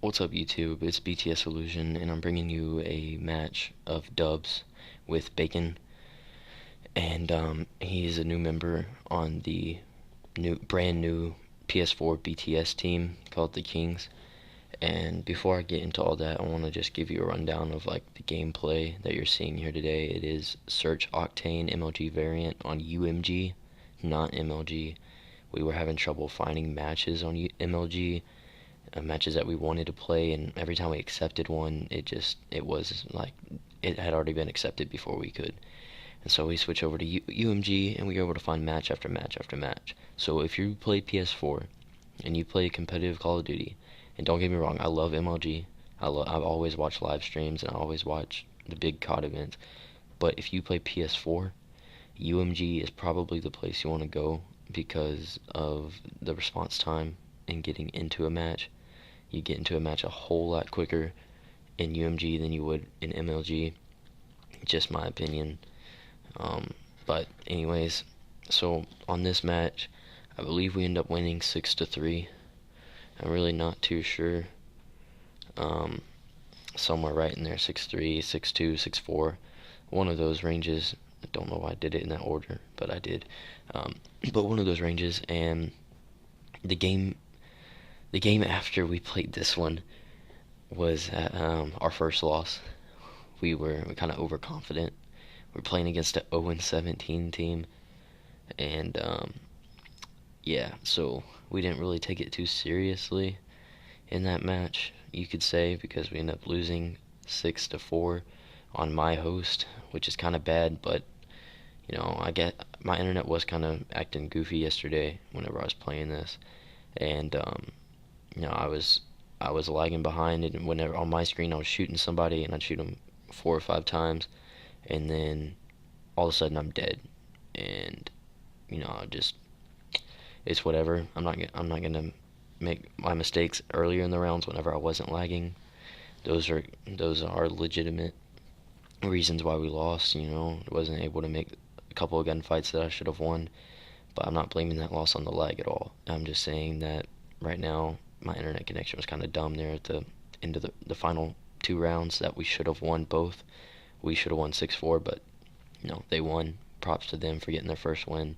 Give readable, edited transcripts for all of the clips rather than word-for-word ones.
What's up, YouTube? It's BTS Illusion, and I'm bringing you a match of dubs with Bacon. And he's a new member on the brand new PS4 BTS team called the Kings. And before I get into all that, I want to just give you a rundown of like the gameplay that you're seeing here today. It is Search Octane MLG variant on UMG, not MLG. We were having trouble finding matches on MLG, matches that we wanted to play, and every time we accepted one, it was like it had already been accepted before we could. And so we switch over to UMG, and we were able to find match after match after match. So if you play PS4 and you play competitive Call of Duty, and don't get me wrong, I love MLG. I've always watched live streams and I always watch the big COD events. But if you play PS4, UMG is probably the place you want to go because of the response time in getting into a match. You get into a match a whole lot quicker in UMG than you would in MLG. Just my opinion. But anyways, so on this match, I believe we end up winning 6-3. I'm really not too sure. Um, Somewhere right in there, 6-3, 6-2, 6-4. One of those ranges. I don't know why I did it in that order, but I did. Um, but one of those ranges, and the game, the game after we played this one was our first loss. We were kind of overconfident. We're playing against an 0-17 team, and yeah, so we didn't really take it too seriously in that match, you could say, because we ended up losing 6-4 on my host, which is kind of bad. But I get my internet was kind of acting goofy yesterday whenever I was playing this, and I was lagging behind, and whenever on my screen I was shooting somebody, and I'd shoot them 4 or 5 times, and then all of a sudden I'm dead, and I just it's whatever. I'm not gonna make my mistakes earlier in the rounds whenever I wasn't lagging. Those are legitimate reasons why we lost. Wasn't able to make a couple of gunfights that I should have won, but I'm not blaming that loss on the lag at all. I'm just saying that right now my internet connection was kind of dumb there at the end of the final 2 rounds that we should have won both. We should have won 6-4, but they won. Props to them for getting their first win.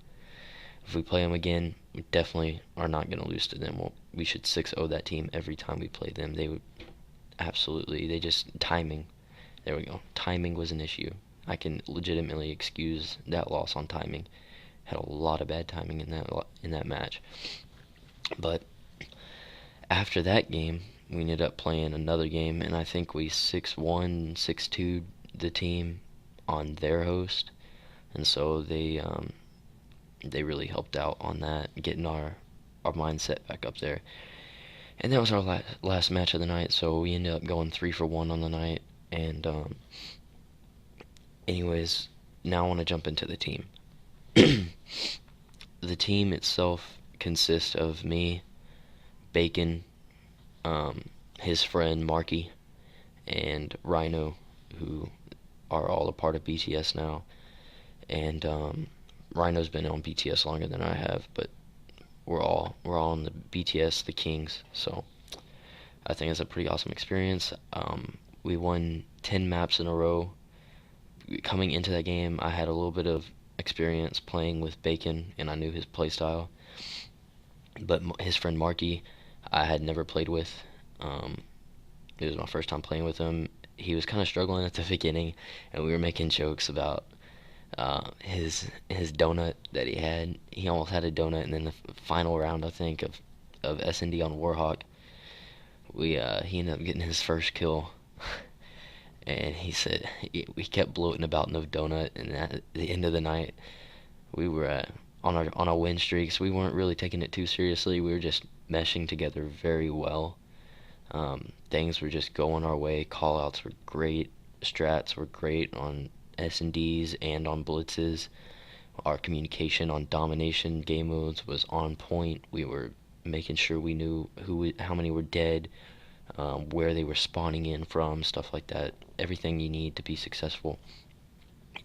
If we play them again, we definitely are not going to lose to them. We should 6-0 that team every time we play them. They would absolutely, they just, timing. There we go. Timing was an issue. I can legitimately excuse that loss on timing. Had a lot of bad timing in that match. But after that game, we ended up playing another game, and I think we 6-1, 6-2 the team on their host, and so they really helped out on that, getting our mindset back up there. And that was our last match of the night, so we ended up going 3-for-1 on the night. And anyways, now I want to jump into the team. The team itself consists of me, Bacon, his friend Marky, and Rhino, who are all a part of BTS now. And Rhino's been on BTS longer than I have, but we're all on the BTS, the Kings. So I think it's a pretty awesome experience. We won 10 maps in a row. Coming into that game, I had a little bit of experience playing with Bacon, and I knew his playstyle. But his friend Marky, I had never played with. It was my first time playing with him. He was kind of struggling at the beginning, and we were making jokes about his donut that he had. He almost had a donut, and then the final round, I think, of S&D on Warhawk, he ended up getting his first kill. And he said we kept bloating about no donut, and at the end of the night, we were on our win streaks. We weren't really taking it too seriously. We were just meshing together very well. Things were just going our way. Callouts were great. Strats were great on S&Ds and on blitzes. Our communication on domination game modes was on point. We were making sure we knew how many were dead, where they were spawning in from, stuff like that. Everything you need to be successful.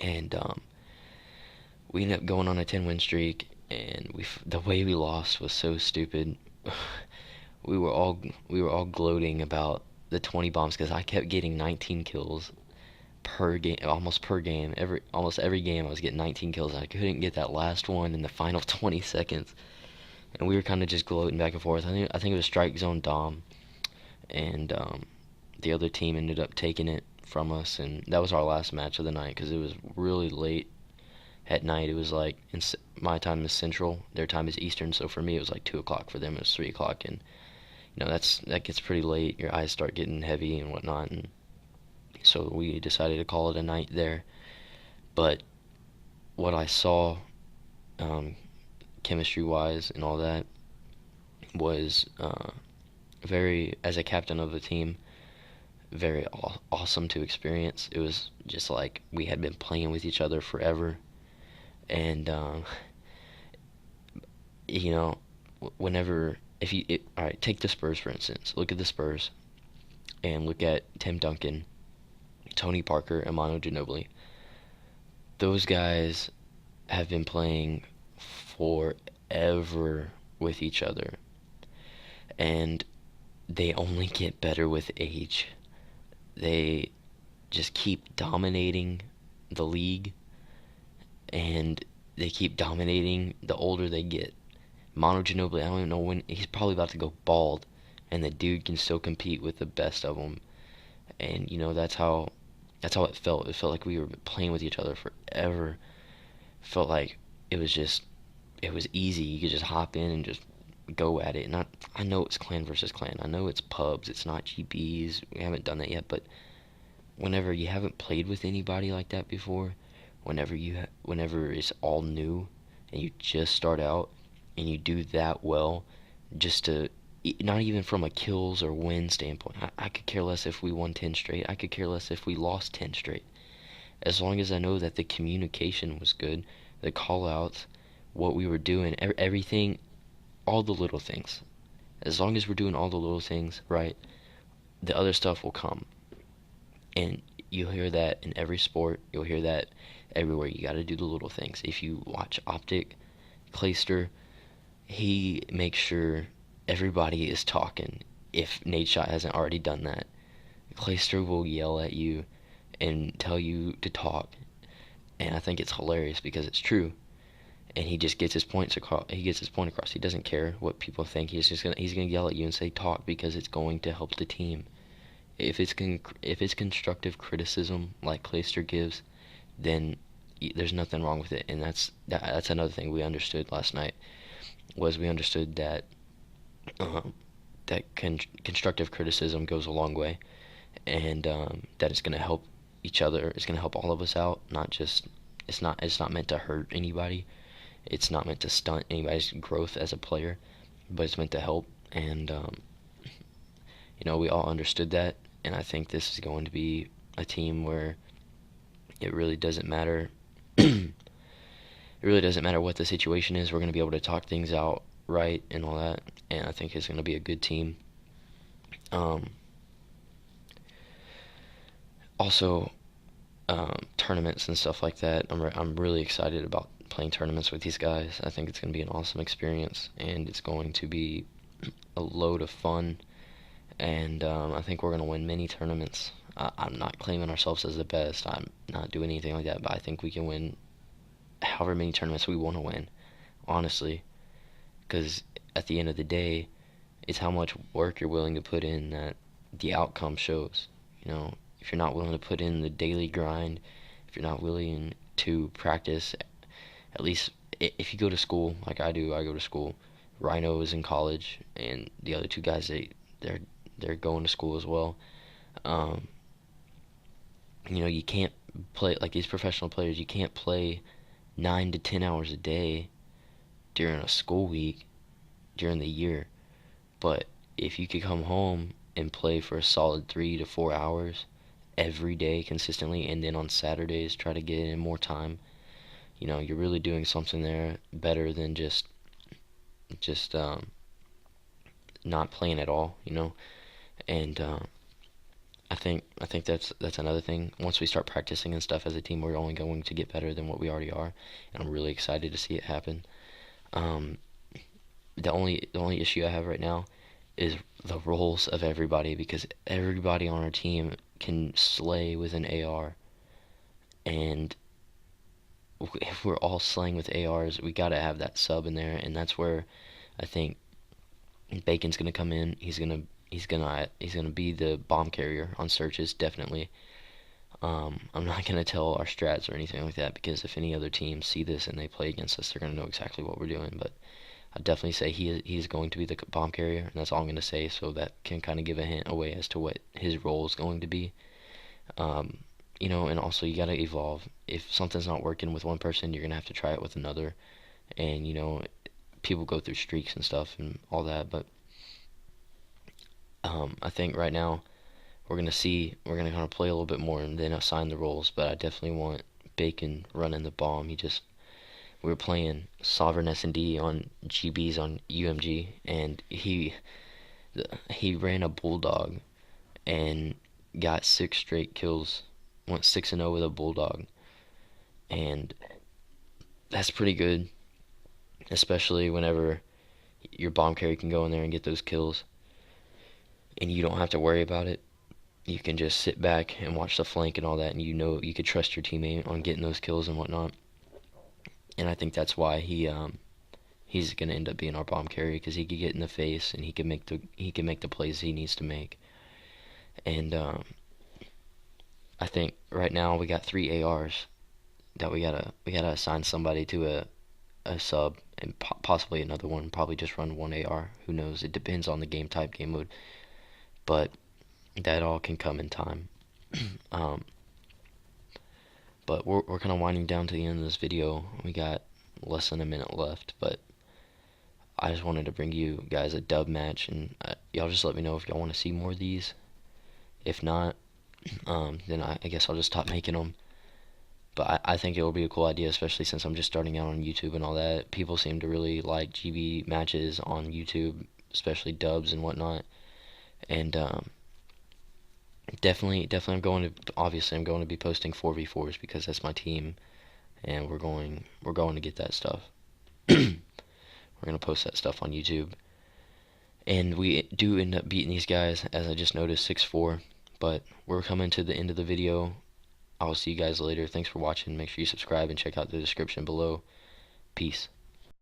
And we ended up going on a 10-win streak, and the way we lost was so stupid. we were all we were all gloating about the 20 bombs because I kept getting 19 kills per game, almost per game. Almost every game I was getting 19 kills. And I couldn't get that last one in the final 20 seconds, and we were kind of just gloating back and forth. I think it was Strike Zone Dom, and the other team ended up taking it from us, and that was our last match of the night because it was really late at night. It was like my time is Central, their time is Eastern, so for me it was like 2 o'clock. For them it was 3 o'clock, and that gets pretty late. Your eyes start getting heavy and whatnot, and so we decided to call it a night there. But what I saw, um, chemistry wise and all that, was very, as a captain of the team, very awesome to experience. It was just like we had been playing with each other forever, and you know, whenever if you all right, take the Spurs for instance. Look at the Spurs and look at Tim Duncan, Tony Parker, and Manu Ginobili. Those guys have been playing forever with each other, and they only get better with age. They just keep dominating the league, and they keep dominating the older they get. Manu Ginobili, I don't even know when he's probably about to go bald, and the dude can still compete with the best of them. And that's how it felt. It felt like we were playing with each other forever. It felt like it was just it was easy. You could just hop in and just go at it. And I know it's clan versus clan. I know it's pubs. It's not GBs. We haven't done that yet. But whenever you haven't played with anybody like that before, whenever it's all new and you just start out and you do that well, just to not even from a kills or win standpoint. I could care less if we won 10 straight. I could care less if we lost 10 straight. As long as I know that the communication was good, the call outs, what we were doing, everything, all the little things. As long as we're doing all the little things right, the other stuff will come. And you'll hear that in every sport. You'll hear that everywhere. You got to do the little things. If you watch Optic, Clayster, he makes sure everybody is talking. If Nadeshot hasn't already done that, Clayster will yell at you and tell you to talk. And I think it's hilarious because it's true. And he just gets his points across. He gets his point across. He doesn't care what people think. He's gonna yell at you and say talk because it's going to help the team. If it's constructive criticism like Clayster gives, then there's nothing wrong with it. And that's another thing we understood last night was we understood that constructive criticism goes a long way, and that it's gonna help each other. It's gonna help all of us out. Not just it's not meant to hurt anybody. It's not meant to stunt anybody's growth as a player, but it's meant to help. And we all understood that, and I think this is going to be a team where it really doesn't matter. It really doesn't matter what the situation is. We're going to be able to talk things out right and all that, and I think it's going to be a good team. Also, tournaments and stuff like that. I'm really excited about playing tournaments with these guys. I think it's going to be an awesome experience, and it's going to be a load of fun. And I think we're going to win many tournaments. I'm not claiming ourselves as the best. I'm not doing anything like that, but I think we can win however many tournaments we want to win, honestly. Because at the end of the day, it's how much work you're willing to put in that the outcome shows. If you're not willing to put in the daily grind, if you're not willing to practice, at least if you go to school like I do, I go to school. Rhino is in college, and the other two guys they're going to school as well. Um, you can't play like these professional players. You can't play 9 to 10 hours a day during a school week during the year. But if you could come home and play for a solid 3 to 4 hours every day consistently, and then on Saturdays try to get in more time, you're really doing something there better than just not playing at all. And I think that's another thing. Once we start practicing and stuff as a team, we're only going to get better than what we already are, and I'm really excited to see it happen. Um, the only issue I have right now is the roles of everybody, because everybody on our team can slay with an AR, and if we're all slaying with ARs, we gotta have that sub in there, and that's where I think Bacon's gonna come in. He's gonna be the bomb carrier on searches, definitely. I'm not gonna tell our strats or anything like that, because if any other teams see this and they play against us, they're gonna know exactly what we're doing. But I'd definitely say he's going to be the bomb carrier, and that's all I'm gonna say. So that can kind of give a hint away as to what his role is going to be. Um, and also you gotta evolve. If something's not working with one person, you're gonna have to try it with another. And people go through streaks and stuff and all that. But I think right now we're gonna kind of play a little bit more and then assign the roles. But I definitely want Bacon running the bomb. We were playing Sovereign S&D on GBs on UMG, and he ran a bulldog and got 6 straight kills. Went 6-0 with a bulldog, and that's pretty good, especially whenever your bomb carry can go in there and get those kills, and you don't have to worry about it. You can just sit back and watch the flank and all that, and you could trust your teammate on getting those kills and whatnot. And I think that's why he's gonna end up being our bomb carrier, because he could get in the face and he can make the plays he needs to make. And I think right now we got 3 ARs that we gotta assign somebody to a sub, and possibly another one. Probably just run one AR. Who knows? It depends on the game type, game mode. But that all can come in time. Um, but we're kind of winding down to the end of this video. We got less than a minute left, but I just wanted to bring you guys a dub match, and y'all just let me know if y'all want to see more of these. If not, then I guess I'll just stop making them. But I think it will be a cool idea, especially since I'm just starting out on YouTube and all that. People seem to really like GB matches on YouTube, especially dubs and whatnot. And definitely, I'm going to be posting 4v4s, because that's my team, and we're going to get that stuff. We're going to post that stuff on YouTube. And we do end up beating these guys, as I just noticed, 6-4. But we're coming to the end of the video. I will see you guys later. Thanks for watching. Make sure you subscribe and check out the description below. Peace.